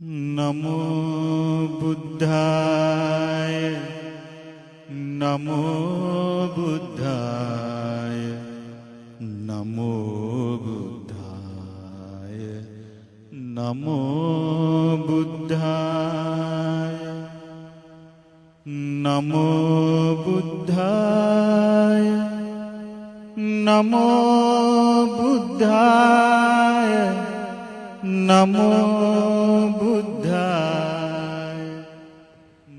Namo Buddhaya, Namo Buddhaya, Namo Buddhaya, Namo Buddhaya, Namo Buddhaya, Namo Buddhaya, Namo Buddhaya,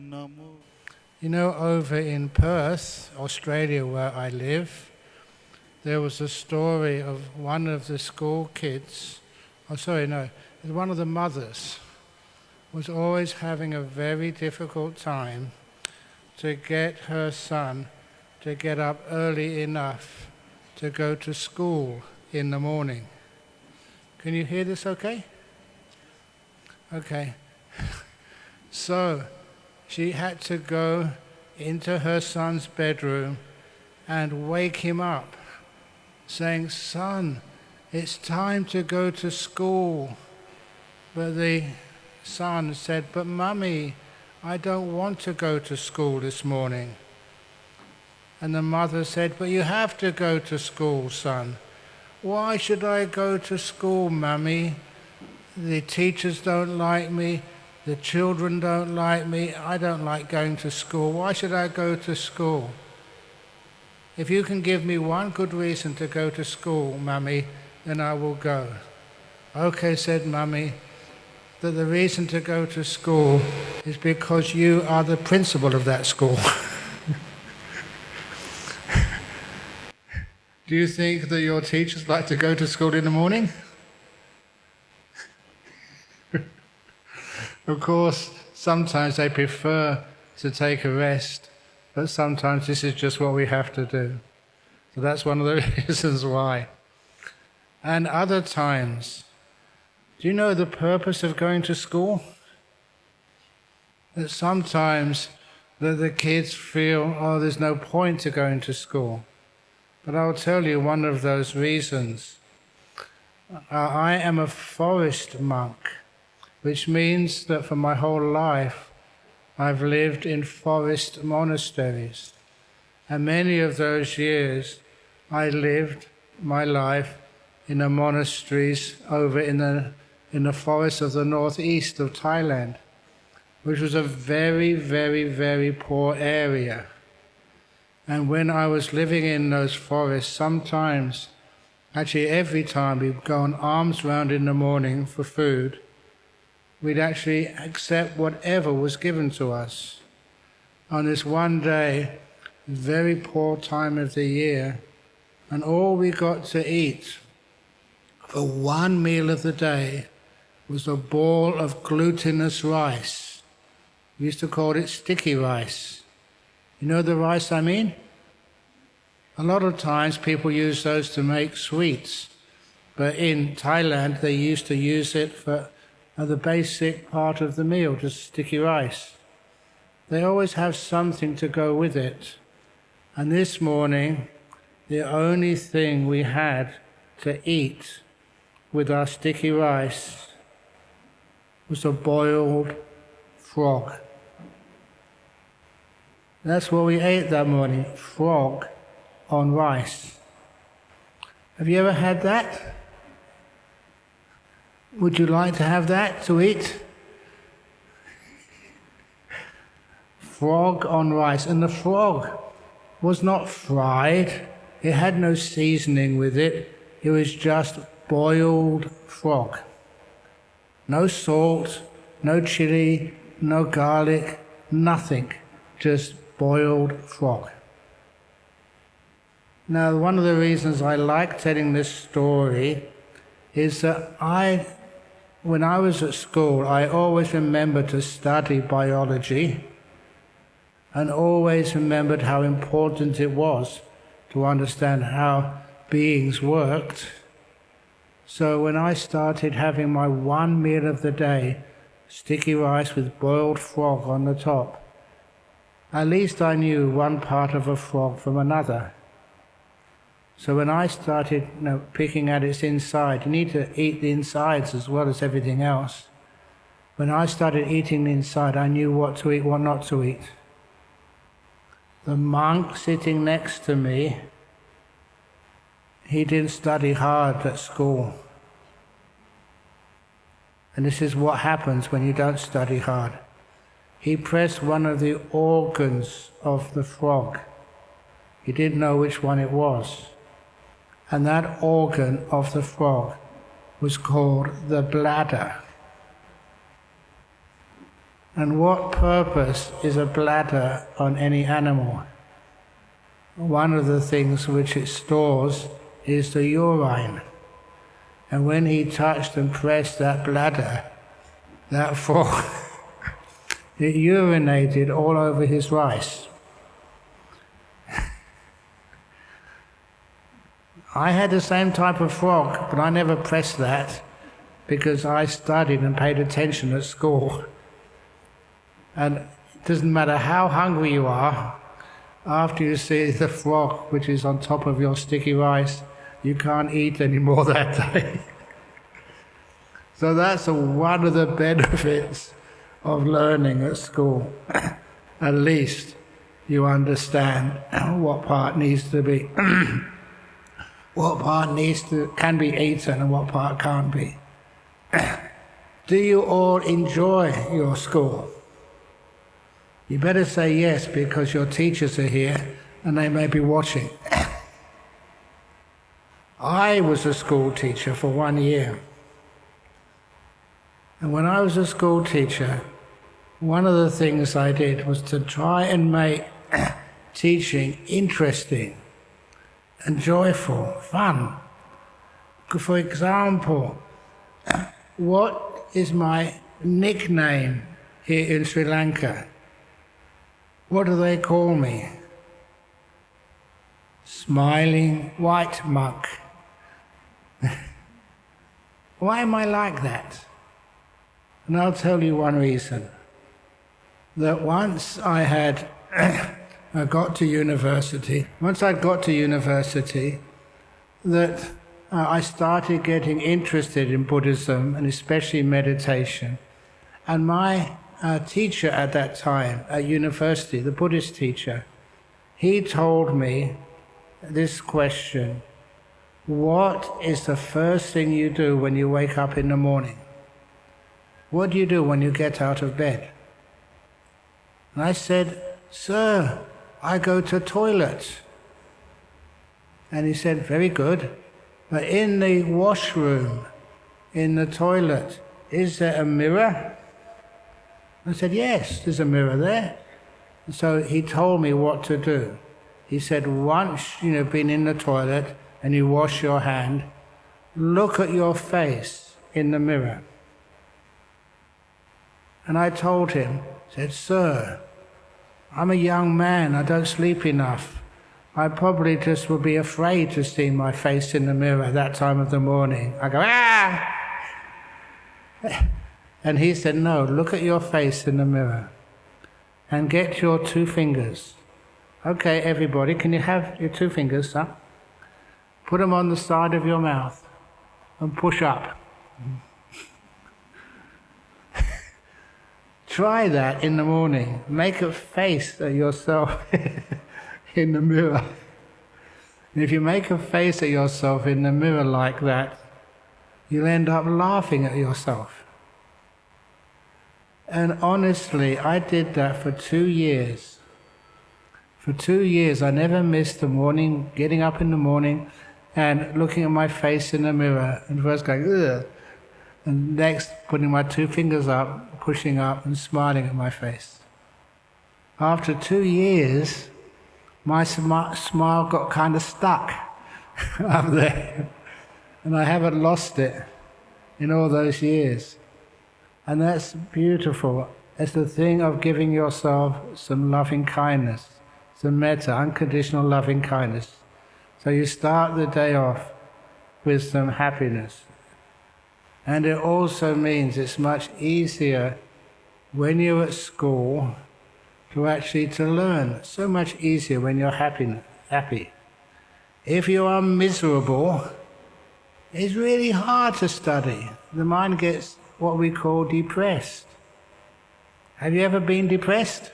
Namo. You know, over in Perth, Australia, where I live, there was a story of one of the school kids, one of the mothers was always having a very difficult time to get her son to get up early enough to go to school in the morning. Can you hear this okay? Okay. So she had to go into her son's bedroom and wake him up, saying, "Son, it's time to go to school." But the son said, "But Mummy, I don't want to go to school this morning." And the mother said, "But you have to go to school, son." "Why should I go to school, Mummy? The teachers don't like me. The children don't like me. I don't like going to school. Why should I go to school? If you can give me one good reason to go to school, Mummy, then I will go." "Okay," said Mummy, "that the reason to go to school is because you are the principal of that school." Do you think that your teachers like to go to school in the morning? Of course, sometimes they prefer to take a rest, but sometimes this is just what we have to do. So that's one of the reasons why. And other times, do you know the purpose of going to school? That sometimes the kids feel, "Oh, there's no point to going to school." But I'll tell you one of those reasons. I am a forest monk, which means that for my whole life I've lived in forest monasteries. And many of those years I lived my life in the monasteries over in the forests of the northeast of Thailand, which was a very, very, very poor area. And when I was living in those forests, sometimes, actually every time we'd go on arms round in the morning for food, we'd actually accept whatever was given to us. On this one day, very poor time of the year, and all we got to eat for one meal of the day was a ball of glutinous rice. We used to call it sticky rice. You know the rice I mean? A lot of times people use those to make sweets, but in Thailand they used to use it for the basic part of the meal, just sticky rice. They always have something to go with it. And this morning, the only thing we had to eat with our sticky rice was a boiled frog. That's what we ate that morning, frog on rice. Have you ever had that? Would you like to have that to eat? Frog on rice. And the frog was not fried. It had no seasoning with it. It was just boiled frog. No salt, no chili, no garlic, nothing. Just boiled frog. Now, one of the reasons I like telling this story is that when I was at school, I always remembered to study biology and always remembered how important it was to understand how beings worked. So when I started having my one meal of the day, sticky rice with boiled frog on the top, at least I knew one part of a frog from another. So when I started picking at its inside, you need to eat the insides as well as everything else. When I started eating inside, I knew what to eat, what not to eat. The monk sitting next to me, he didn't study hard at school. And this is what happens when you don't study hard. He pressed one of the organs of the frog. He didn't know which one it was. And that organ of the frog was called the bladder. And what purpose is a bladder on any animal? One of the things which it stores is the urine. And when he touched and pressed that bladder, that frog, it urinated all over his rice. I had the same type of frog, but I never pressed that because I studied and paid attention at school. And it doesn't matter how hungry you are, after you see the frog which is on top of your sticky rice, you can't eat anymore that day. So that's one of the benefits of learning at school. At least you understand what part needs to be, what part can be eaten and what part can't be. Do you all enjoy your school? You better say yes, because your teachers are here and they may be watching. I was a school teacher for 1 year. And when I was a school teacher, one of the things I did was to try and make teaching interesting and joyful, fun. For example, what is my nickname here in Sri Lanka? What do they call me? Smiling white monk. Why am I like that? And I'll tell you one reason. That once I got to university, that I started getting interested in Buddhism and especially meditation. And my teacher at that time at university, the Buddhist teacher, he told me this question: what is the first thing you do when you wake up in the morning? What do you do when you get out of bed? And I said, "Sir, I go to toilet." And he said, "Very good. But in the washroom, in the toilet, is there a mirror?" I said, "Yes, there's a mirror there." And so he told me what to do. He said, once you've been in the toilet and you wash your hand, look at your face in the mirror. And I told him, said, "Sir, I'm a young man, I don't sleep enough. I probably just would be afraid to see my face in the mirror at that time of the morning." I go, "Ah!" And he said, "No, look at your face in the mirror and get your 2 fingers. Okay, everybody, can you have your 2 fingers up? Put them on the side of your mouth and push up." Try that in the morning. Make a face at yourself in the mirror. And if you make a face at yourself in the mirror like that, you'll end up laughing at yourself. And honestly, I did that for 2 years. For 2 years, I never missed the morning, getting up in the morning and looking at my face in the mirror and first going, "Ugh," and next putting my 2 fingers up, pushing up and smiling at my face. After 2 years, my smile got kind of stuck up there. And I haven't lost it in all those years. And that's beautiful. It's the thing of giving yourself some loving kindness, some metta, unconditional loving kindness. So you start the day off with some happiness. And it also means it's much easier when you're at school to learn. So much easier when you're happy. If you are miserable, it's really hard to study. The mind gets what we call depressed. Have you ever been depressed?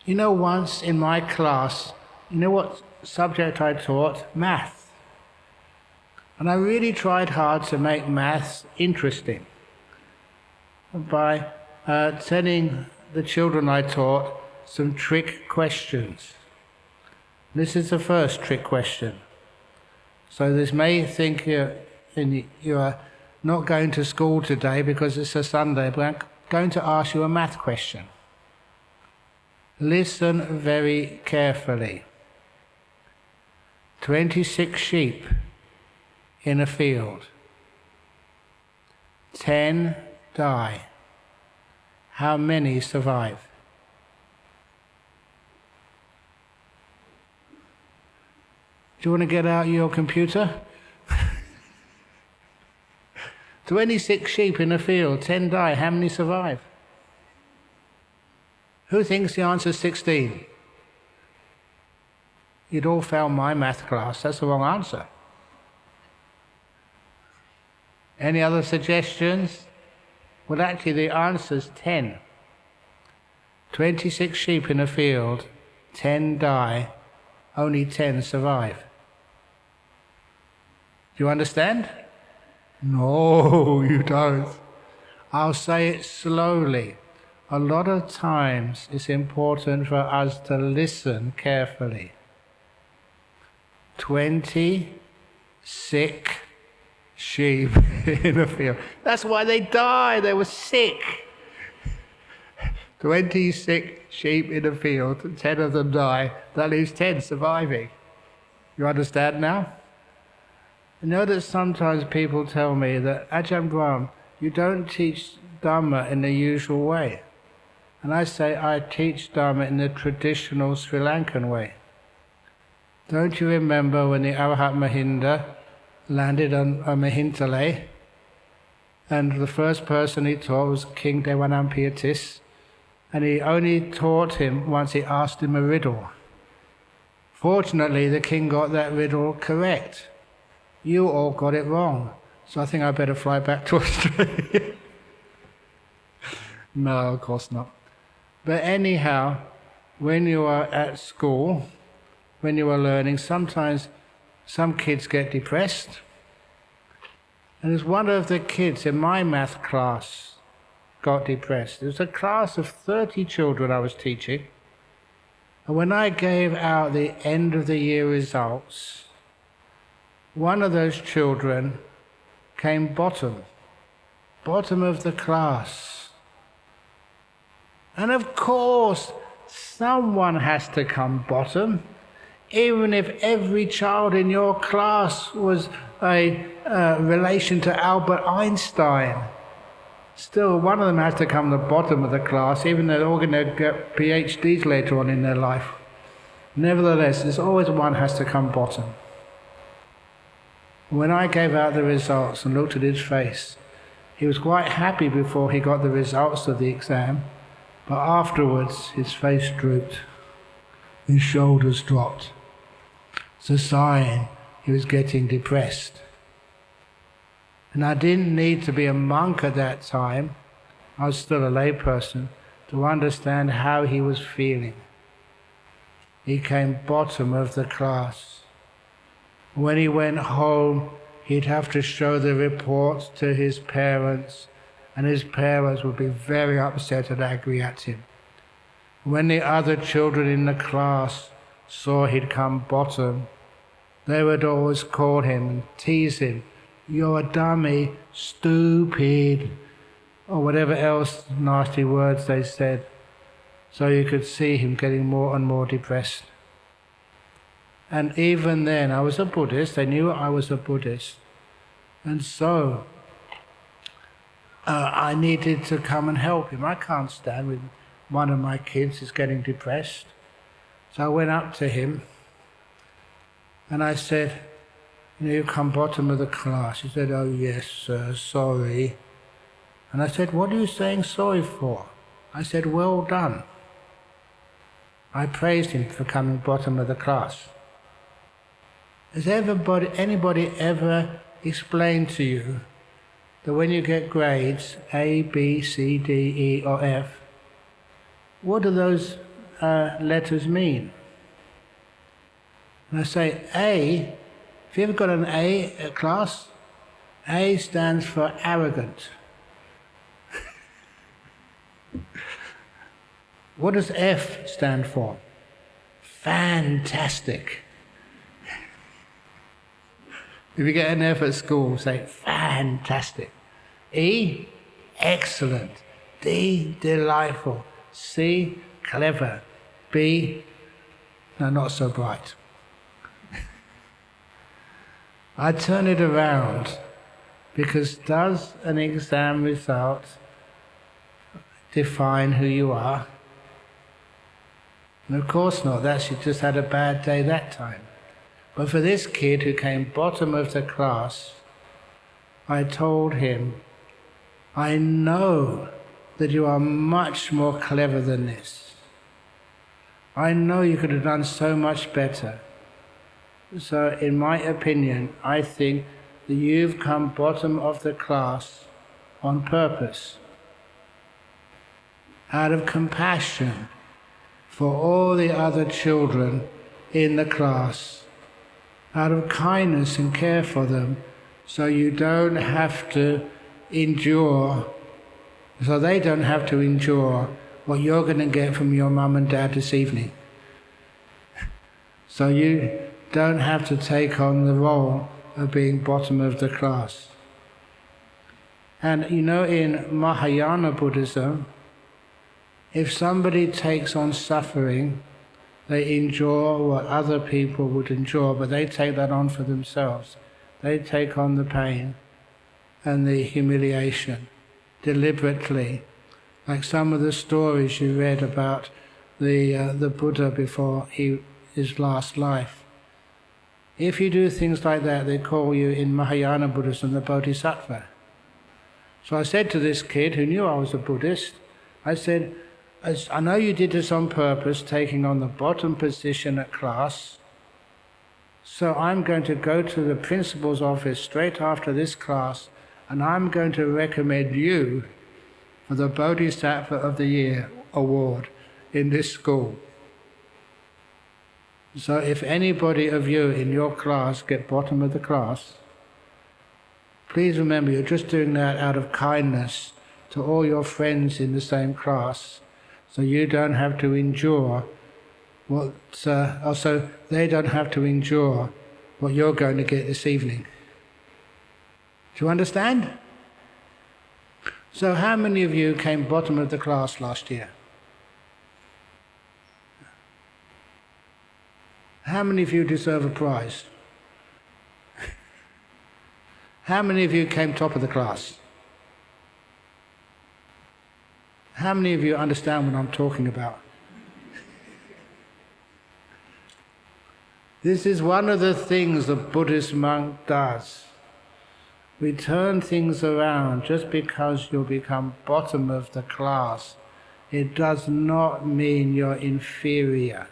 You know, once in my class, you know what subject I taught? Math. And I really tried hard to make maths interesting by telling the children I taught some trick questions. This is the first trick question. So this may think you are not going to school today because it's a Sunday, but I'm going to ask you a math question. Listen very carefully. 26 sheep in a field. 10 die. How many survive? Do you want to get out your computer? 26 sheep in a field, 10 die. How many survive? Who thinks the answer is 16? You'd all failed my math class. That's the wrong answer. Any other suggestions? Well, actually, the answer is 10. 26 sheep in a field, 10 die, only 10 survive. Do you understand? No, you don't. I'll say it slowly. A lot of times it's important for us to listen carefully. 20 sick sheep in a field. That's why they died, they were sick. 20 sick sheep in a field, 10 of them die, that leaves 10 surviving. You understand now? I know that sometimes people tell me that, Ajahn Brahm, you don't teach Dhamma in the usual way. And I say, I teach Dhamma in the traditional Sri Lankan way. Don't you remember when the Arahat Mahinda landed on Mahintale, and the first person he taught was King Dewanampiyatis, and he only taught him once he asked him a riddle. Fortunately, the king got that riddle correct. You all got it wrong, so I think I better fly back to Australia. No, of course not. But anyhow, when you are at school, when you are learning, sometimes some kids get depressed. And there's one of the kids in my math class got depressed. It was a class of 30 children I was teaching. And when I gave out the end of the year results, one of those children came bottom of the class. And of course, someone has to come bottom. Even if every child in your class was a relation to Albert Einstein, still one of them has to come the bottom of the class, even though they're all going to get PhDs later on in their life. Nevertheless, there's always one has to come bottom. When I gave out the results and looked at his face, he was quite happy before he got the results of the exam, but afterwards his face drooped, his shoulders dropped. It's a sign he was getting depressed. And I didn't need to be a monk at that time, I was still a layperson, to understand how he was feeling. He came bottom of the class. When he went home, he'd have to show the report to his parents, and his parents would be very upset and angry at him. When the other children in the class saw he'd come bottom, they would always call him and tease him, "You're a dummy, stupid," or whatever else nasty words they said. So you could see him getting more and more depressed. And even then, I was a Buddhist, they knew I was a Buddhist. And so, I needed to come and help him. I can't stand when one of my kids is getting depressed. So I went up to him and I said, "You come bottom of the class." He said, "Oh yes, sir, sorry." And I said, "What are you saying sorry for?" I said, "Well done." I praised him for coming bottom of the class. Has anybody ever explain to you that when you get grades A, B, C, D, E or F, what do those letters mean? And I say A, if you ever got an A at class, A stands for arrogant. What does F stand for? Fantastic. If you get an F at school, say fantastic. E, excellent. D, delightful. C, clever. B, no, not so bright. I turn it around because does an exam result define who you are? And of course not, that's you just had a bad day that time. But for this kid who came bottom of the class, I told him, I know that you are much more clever than this. I know you could have done so much better. So in my opinion, I think that you've come bottom of the class on purpose, out of compassion for all the other children in the class, out of kindness and care for them, so you don't have to endure, so they don't have to endure what you're going to get from your mum and dad this evening. So you don't have to take on the role of being bottom of the class. And you know, in Mahayana Buddhism, if somebody takes on suffering, they endure what other people would endure, but they take that on for themselves. They take on the pain and the humiliation deliberately, like some of the stories you read about the Buddha before his last life. If you do things like that, they call you in Mahayana Buddhism the Bodhisattva. So I said to this kid who knew I was a Buddhist, I said, I know you did this on purpose, taking on the bottom position at class, so I'm going to go to the principal's office straight after this class, and I'm going to recommend you for the Bodhisattva of the Year award in this school. So if anybody of you in your class get bottom of the class, please remember you're just doing that out of kindness to all your friends in the same class, so you don't have to endure what, also they don't have to endure what you're going to get this evening. Do you understand? So how many of you came bottom of the class last year? How many of you deserve a prize? How many of you came top of the class? How many of you understand what I'm talking about? This is one of the things a Buddhist monk does. We turn things around. Just because you become bottom of the class, it does not mean you're inferior.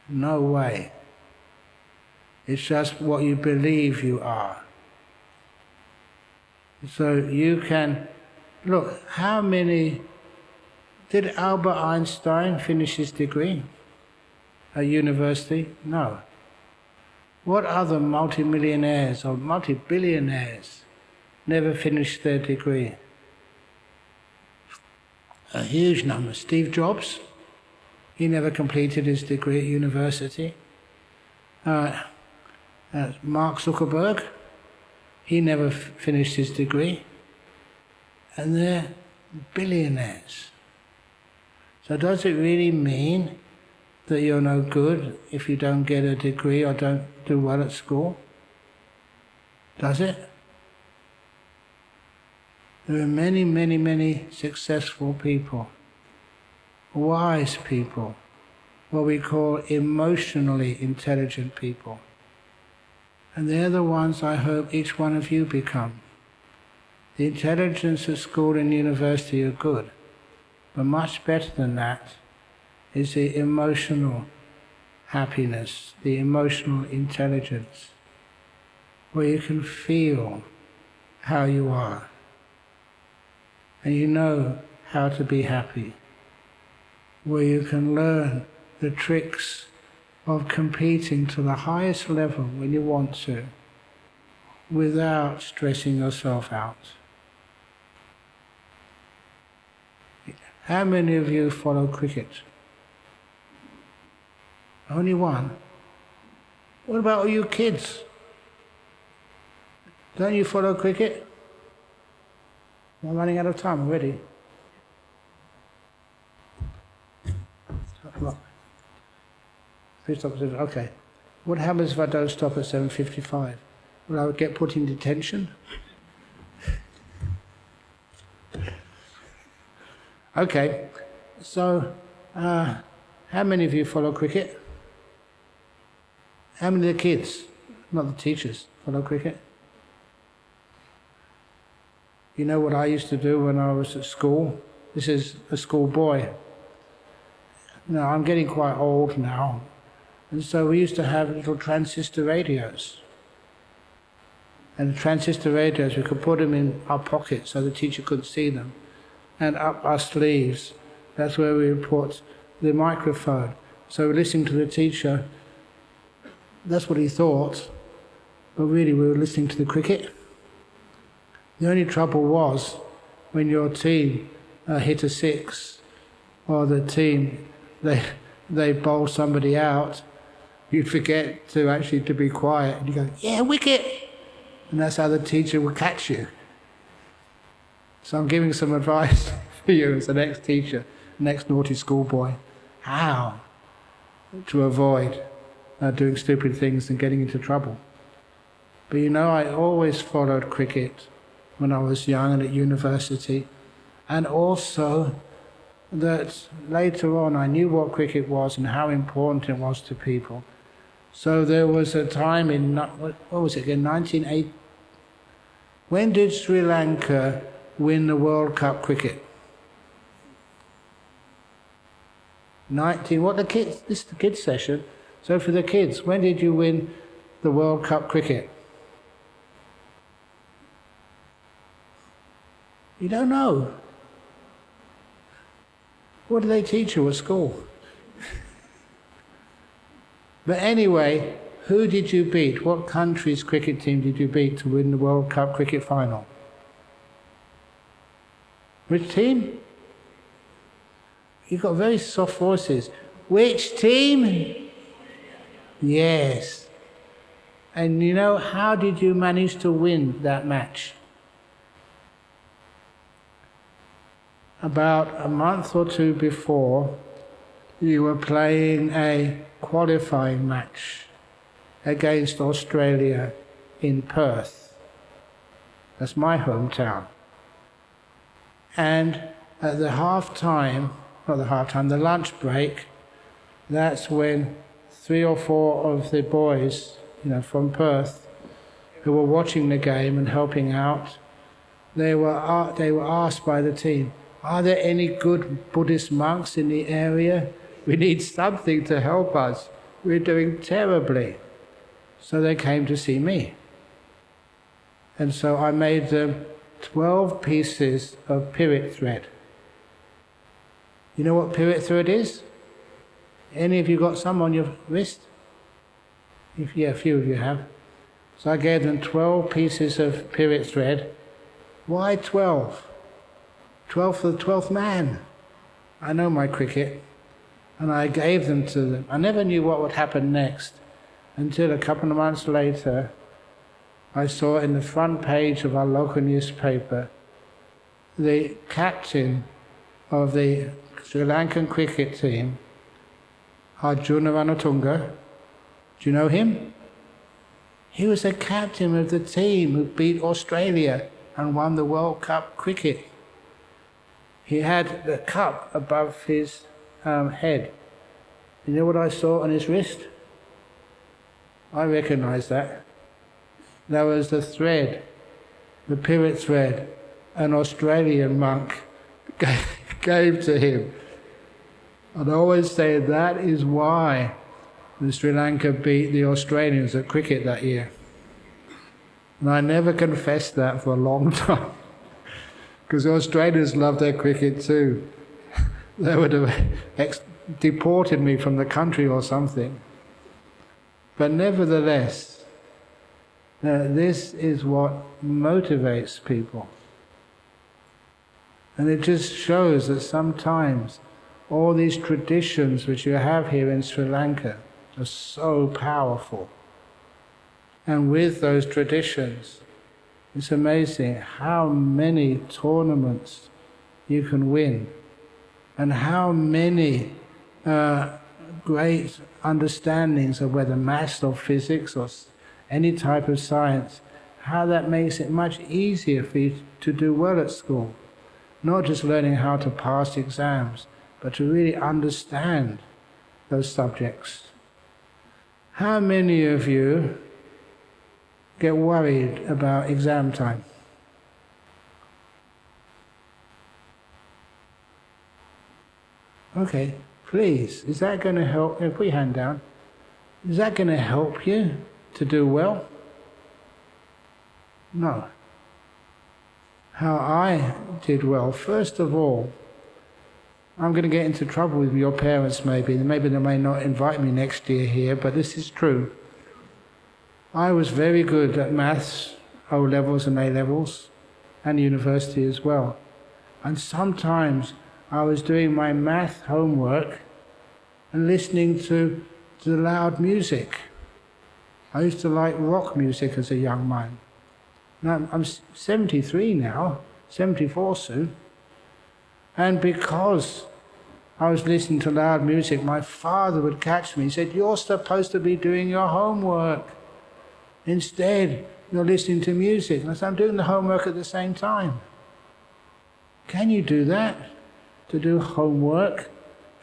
No way. It's just what you believe you are. So you can, look, how many, did Albert Einstein finish his degree at university? No. What other multimillionaires or multi-billionaires never finished their degree? A huge number. Steve Jobs, he never completed his degree at university. Mark Zuckerberg, he never finished his degree. And they're billionaires. So does it really mean that you're no good if you don't get a degree or don't do well at school? Does it? There are many, many, many successful people, wise people, what we call emotionally intelligent people. And they're the ones I hope each one of you become. The intelligence at school and university are good, but much better than that is the emotional happiness, the emotional intelligence. where you can feel how you are, and you know how to be happy, where you can learn the tricks of competing to the highest level when you want to, without stressing yourself out. How many of you follow cricket? Only one. What about all you kids? Don't you follow cricket? I'm running out of time already. Okay. What happens if I don't stop at 7:55? Will I get put in detention? Okay. So, how many of you follow cricket? How many of the kids, not the teachers, follow cricket? You know what I used to do when I was at school? This is a school boy. Now, I'm getting quite old now. And so we used to have little transistor radios. And the transistor radios, we could put them in our pockets so the teacher couldn't see them. And up our sleeves, that's where we would put the microphone. So we're listening to the teacher. That's what he thought. But really we were listening to the cricket. The only trouble was when your team hit a six, or the team, they bowl somebody out, you'd forget to be quiet, and you go, yeah, wicket! And that's how the teacher would catch you. So I'm giving some advice for you as the next teacher, next naughty schoolboy, how to avoid doing stupid things and getting into trouble. But you know, I always followed cricket when I was young and at university, and also that later on I knew what cricket was and how important it was to people. So there was a time in, what was it again, 1980? When did Sri Lanka win the World Cup cricket? What the kids, this is the kids session. So for the kids, when did you win the World Cup cricket? You don't know. What do they teach you at school? But anyway, who did you beat? What country's cricket team did you beat to win the World Cup cricket final? Which team? You've got very soft voices. Which team? Yes. And you know, how did you manage to win that match? About a month or two before, you were playing a qualifying match against Australia in Perth. That's my hometown. And at the the lunch break, that's when 3 or 4 of the boys, from Perth, who were watching the game and helping out, they were asked by the team, are there any good Buddhist monks in the area? We need something to help us. We're doing terribly. So they came to see me. And so I made them 12 pieces of pirit thread. You know what pirit thread is? Any of you got some on your wrist? Yeah, a few of you have. So I gave them 12 pieces of pirit thread. Why 12? 12 for the 12th man. I know my cricket. And I gave them to them. I never knew what would happen next until a couple of months later I saw in the front page of our local newspaper the captain of the Sri Lankan cricket team, Ajahn Brahm. Do you know him? He was the captain of the team who beat Australia and won the World Cup cricket. He had the cup above his head. You know what I saw on his wrist? I recognise that. That was the thread, the pirit thread, an Australian monk gave to him. And I always say that is why the Sri Lanka beat the Australians at cricket that year. And I never confessed that for a long time. Because the Australians love their cricket too. They would have deported me from the country or something. But nevertheless, this is what motivates people. And it just shows that sometimes all these traditions which you have here in Sri Lanka are so powerful. And with those traditions, it's amazing how many tournaments you can win, and how many great understandings of whether maths or physics or any type of science, how that makes it much easier for you to do well at school. Not just learning how to pass exams, but to really understand those subjects. How many of you get worried about exam time? Okay, please, is that going to help? If we hand down, is that going to help you to do well? No. How I did well, first of all, I'm going to get into trouble with your parents maybe. Maybe they may not invite me next year here, but this is true. I was very good at maths, O-levels and A-levels, and university as well. And sometimes I was doing my math homework and listening to the loud music. I used to like rock music as a young man. Now, I'm 73 now, 74 soon. And because I was listening to loud music, my father would catch me. He said, "You're supposed to be doing your homework. Instead, you're listening to music." And I said, "I'm doing the homework at the same time." Can you do that? To do homework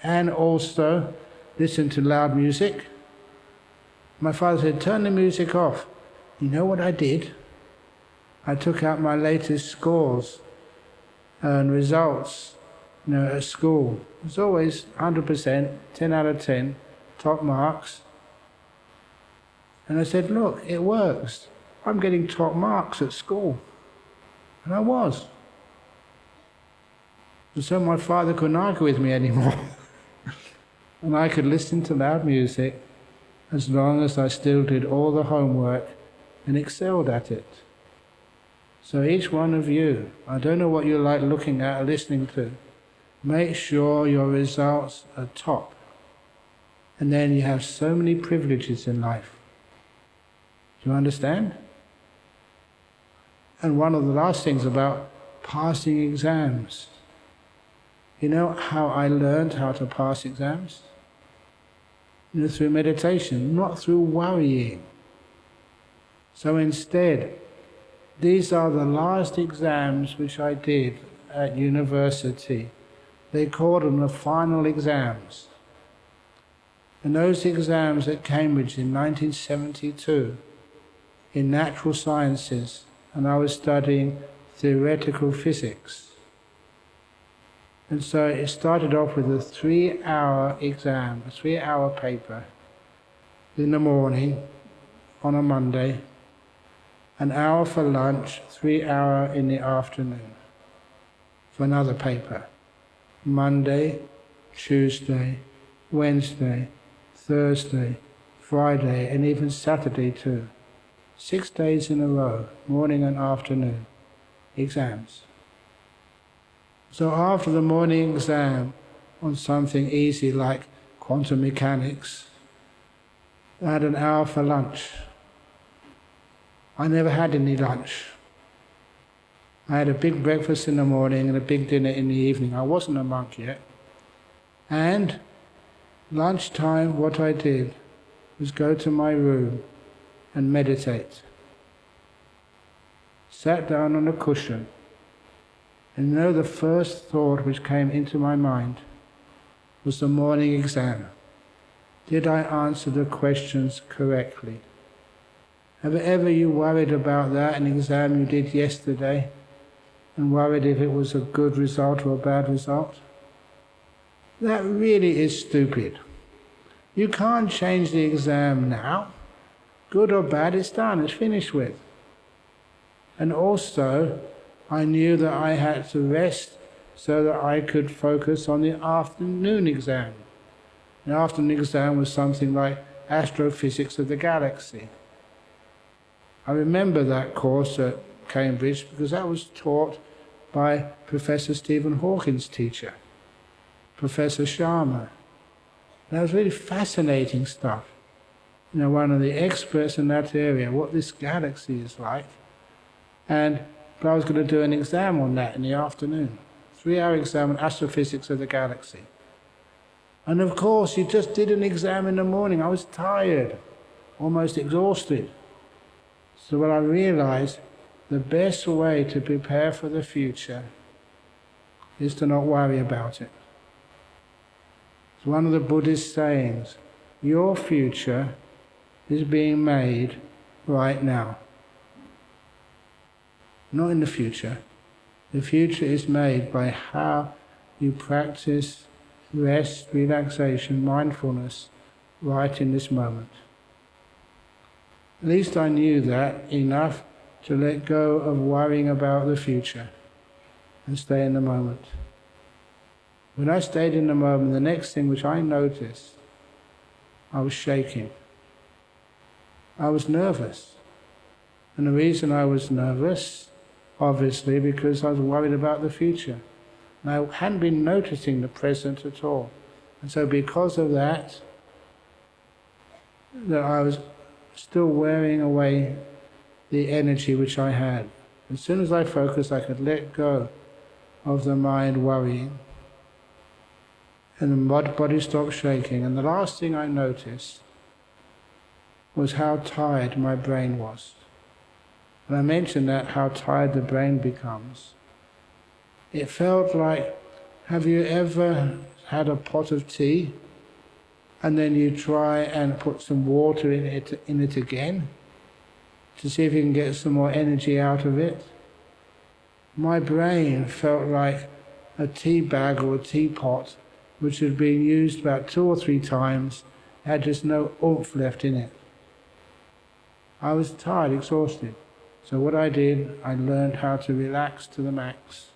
and also listen to loud music? My father said, "Turn the music off." You know what I did? I took out my latest scores and results, at school. It was always 100%, 10 out of 10, top marks. And I said, "Look, it works. I'm getting top marks at school." And I was. And so my father couldn't argue with me anymore. And I could listen to loud music as long as I still did all the homework and excelled at it. So each one of you, I don't know what you like looking at or listening to, make sure your results are top. And then you have so many privileges in life. Do you understand? And one of the last things about passing exams. You know how I learned how to pass exams? Through meditation, not through worrying. So instead, these are the last exams which I did at university. They called them the final exams. And those exams at Cambridge in 1972, in natural sciences, and I was studying theoretical physics. And so it started off with a 3-hour exam, a 3-hour paper, in the morning, on a Monday, an hour for lunch, 3 hours in the afternoon, for another paper. Monday, Tuesday, Wednesday, Thursday, Friday, and even Saturday too. 6 days in a row, morning and afternoon, exams. So after the morning exam on something easy like quantum mechanics, I had an hour for lunch. I never had any lunch. I had a big breakfast in the morning and a big dinner in the evening. I wasn't a monk yet. And lunchtime, what I did was go to my room and meditate. Sat down on a cushion. And the first thought which came into my mind was the morning exam. Did I answer the questions correctly? Have ever you worried about that, an exam you did yesterday, and worried if it was a good result or a bad result? That really is stupid. You can't change the exam now. Good or bad, it's done, it's finished with. And also, I knew that I had to rest so that I could focus on the afternoon exam. The afternoon exam was something like astrophysics of the galaxy. I remember that course at Cambridge because that was taught by Professor Stephen Hawking's teacher, Professor Sharma. That was really fascinating stuff. You know, one of the experts in that area, what this galaxy is like. But I was going to do an exam on that in the afternoon. 3-hour exam on astrophysics of the galaxy. And of course, you just did an exam in the morning. I was tired, almost exhausted. So when I realized the best way to prepare for the future is to not worry about it. It's one of the Buddhist sayings, your future is being made right now. Not in the future. The future is made by how you practice rest, relaxation, mindfulness right in this moment. At least I knew that enough to let go of worrying about the future and stay in the moment. When I stayed in the moment, the next thing which I noticed, I was shaking. I was nervous. And the reason I was nervous, obviously, because I was worried about the future. And I hadn't been noticing the present at all. And so because of that I was still wearing away the energy which I had. As soon as I focused, I could let go of the mind worrying. And the body stopped shaking. And the last thing I noticed was how tired my brain was. And I mentioned that, how tired the brain becomes. It felt like, have you ever had a pot of tea and then you try and put some water in it again to see if you can get some more energy out of it? My brain felt like a tea bag or a teapot which had been used about 2 or 3 times, had just no oomph left in it. I was tired, exhausted. So what I did, I learned how to relax to the max.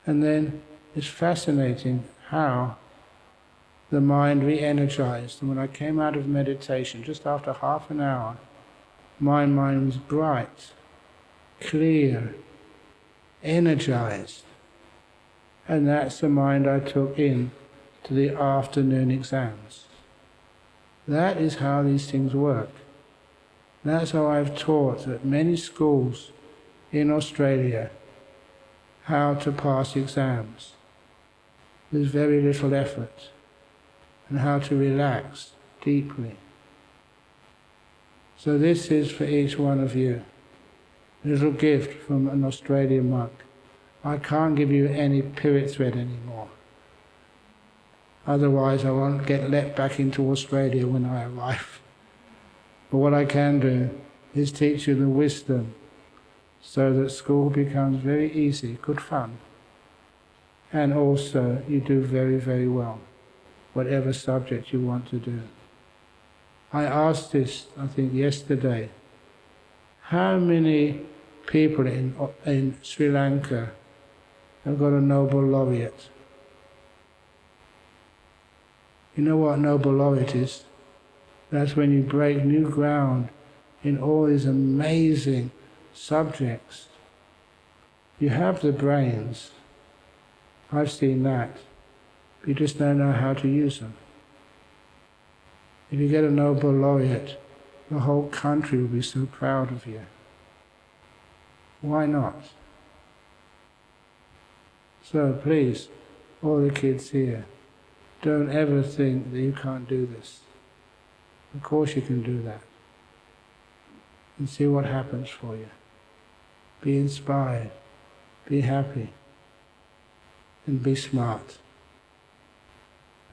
And then it's fascinating how the mind re-energized. And when I came out of meditation, just after half an hour, my mind was bright, clear, energized. And that's the mind I took in to the afternoon exams. That is how these things work. That's how I've taught at many schools in Australia how to pass exams with very little effort, and how to relax deeply. So this is for each one of you, a little gift from an Australian monk. I can't give you any pirate thread anymore. Otherwise I won't get let back into Australia when I arrive. But what I can do is teach you the wisdom so that school becomes very easy, good fun. And also you do very, very well, whatever subject you want to do. I asked this, I think, yesterday. How many people in Sri Lanka have got a Nobel laureate? You know what a Nobel laureate is? That's when you break new ground in all these amazing subjects. You have the brains. I've seen that. You just don't know how to use them. If you get a Nobel laureate, the whole country will be so proud of you. Why not? So please, all the kids here, don't ever think that you can't do this. Of course you can do that. And see what happens for you. Be inspired, be happy, and be smart.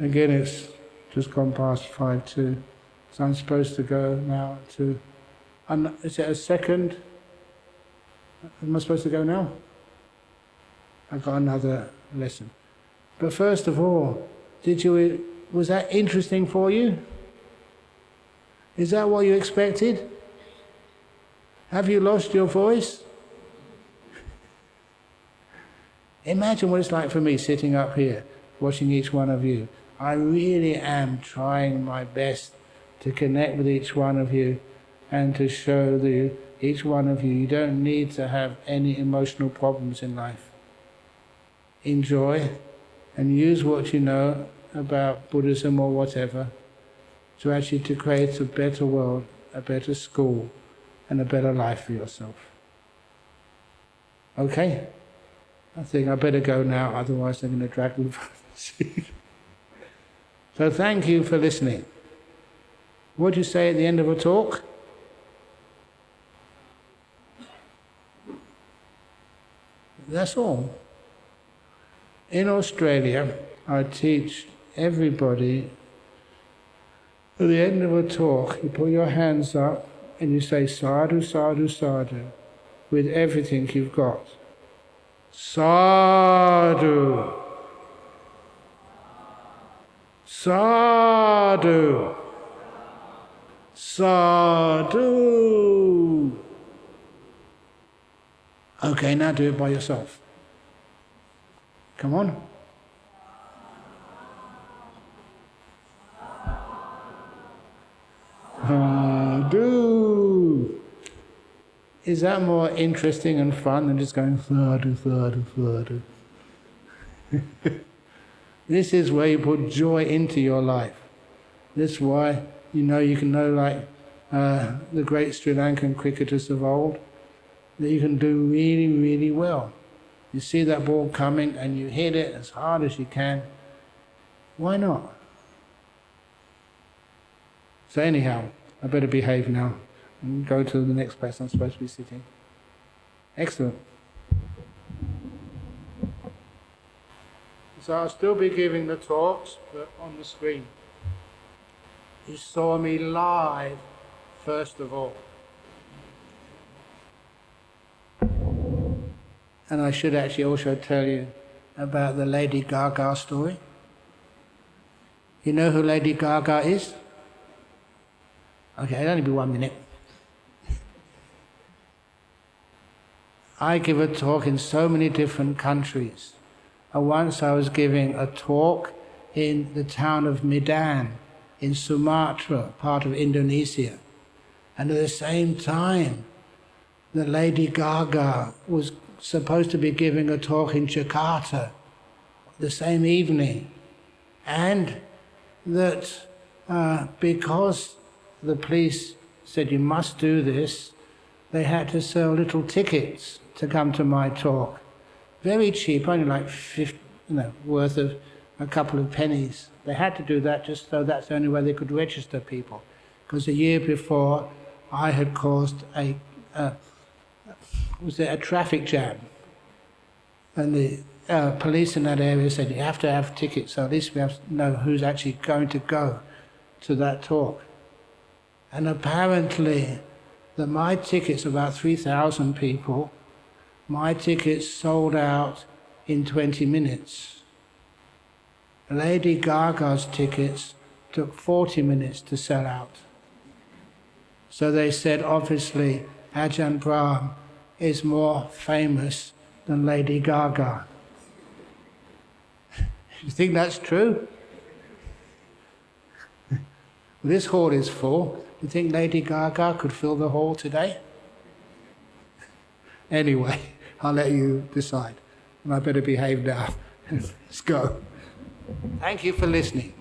Again, it's just gone past 5:02, so I'm supposed to go now to... Is it a second? Am I supposed to go now? I've got another lesson. But first of all, was that interesting for you? Is that what you expected? Have you lost your voice? Imagine what it's like for me sitting up here, watching each one of you. I really am trying my best to connect with each one of you and to show each one of you don't need to have any emotional problems in life. Enjoy and use what you know about Buddhism or whatever to actually to create a better world, a better school, and a better life for yourself. Okay? I think I better go now, otherwise I'm going to drag me from the seat. So thank you for listening. What do you say at the end of a talk? That's all. In Australia, I teach everybody at the end of a talk, you put your hands up and you say sadhu, sadhu, sadhu with everything you've got. Sadhu. Sadhu. Sadhu. Okay, now do it by yourself. Come on. Sadhu. Is that more interesting and fun than just going sadhu, sadhu, sadhu? This is where you put joy into your life. This is why you can know like the great Sri Lankan cricketers of old, that you can do really, really well. You see that ball coming and you hit it as hard as you can. Why not? So anyhow, I better behave now and go to the next place I'm supposed to be sitting. Excellent. So I'll still be giving the talks, but on the screen. You saw me live, first of all. And I should actually also tell you about the Lady Gaga story. You know who Lady Gaga is? Okay, it'll only be 1 minute. I give a talk in so many different countries. Once I was giving a talk in the town of Medan in Sumatra, part of Indonesia. And at the same time, the Lady Gaga was supposed to be giving a talk in Jakarta the same evening. And that because the police said you must do this, they had to sell little tickets to come to my talk. Very cheap, only like 50, worth of a couple of pennies. They had to do that just so that's the only way they could register people. Because the year before, I had caused a traffic jam. And the police in that area said, you have to have tickets, so at least we have to know who's actually going to go to that talk. And apparently, my tickets, about 3,000 people, my tickets sold out in 20 minutes. Lady Gaga's tickets took 40 minutes to sell out. So they said, obviously, Ajahn Brahm is more famous than Lady Gaga. You think that's true? This hall is full. You think Lady Gaga could fill the hall today? Anyway, I'll let you decide. And I better behave now. Let's go. Thank you for listening.